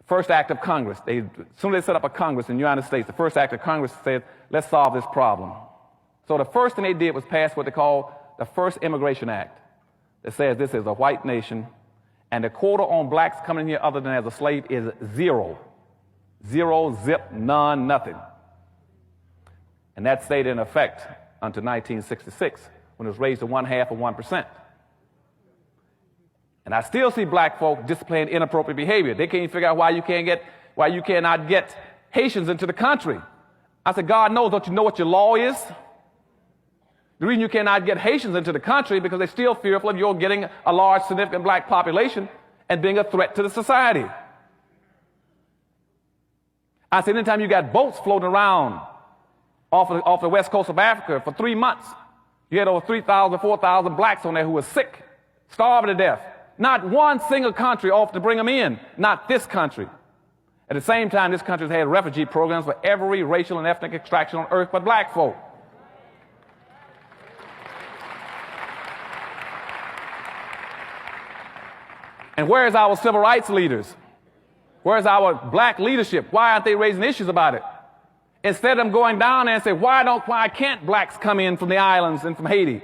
First act of Congress, as soon as they set up a Congress in the United States, the first act of Congress said, let's solve this problem. So the first thing they did was pass what they call the First Immigration Act. That says this is a white nation, and the quota on blacks coming here other than as a slave is 0. 0, zip, none, nothing. And that stayed in effect until 1966, when it was raised to 1/2 of 1%. And I still see black folk displaying inappropriate behavior. They can't figure out why you cannot get Haitians into the country. I said, God knows, don't you know what your law is? The reason you cannot get Haitians into the country because they're still fearful of you getting a large, significant black population and being a threat to the society. I said, anytime you got boats floating around off the west coast of Africa for 3 months, you had over 3,000, 4,000 blacks on there who were sick, starving to death. Not one single country offered to bring them in, not this country. At the same time, this country has had refugee programs for every racial and ethnic extraction on earth but black folk. And where's our civil rights leaders? Where's our black leadership? Why aren't they raising issues about it? Instead of them going down there and say, why can't blacks come in from the islands and from Haiti?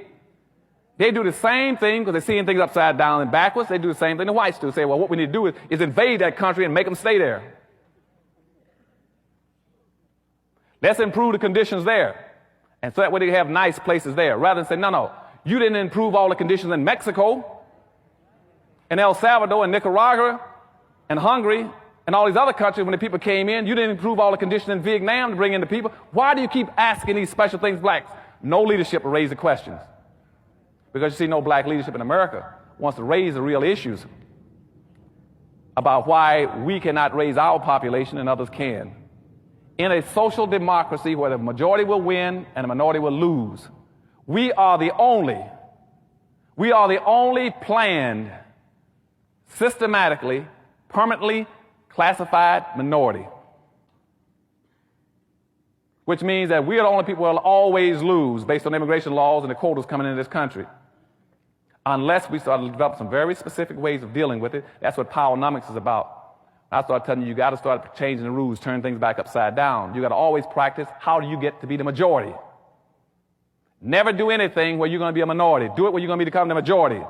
They do the same thing because they're seeing things upside down and backwards. They do the same thing the whites do. Say, well, what we need to do is invade that country and make them stay there. Let's improve the conditions there. And so that way they have nice places there. Rather than say, no, you didn't improve all the conditions in Mexico, and El Salvador, and Nicaragua, and Hungary, and all these other countries when the people came in. You didn't improve all the conditions in Vietnam to bring in the people. Why do you keep asking these special things, blacks? No leadership will raise the questions. Because you see, no black leadership in America wants to raise the real issues about why we cannot raise our population and others can. In a social democracy where the majority will win and the minority will lose, we are the only planned, systematically, permanently classified minority. Which means that we are the only people who will always lose based on immigration laws and the quotas coming into this country. Unless we start to develop some very specific ways of dealing with it. That's what powernomics is about. I start telling you, you got to start changing the rules, turn things back upside down. You got to always practice, how do you get to be the majority? Never do anything where you're going to be a minority. Do it where you're going to become the majority.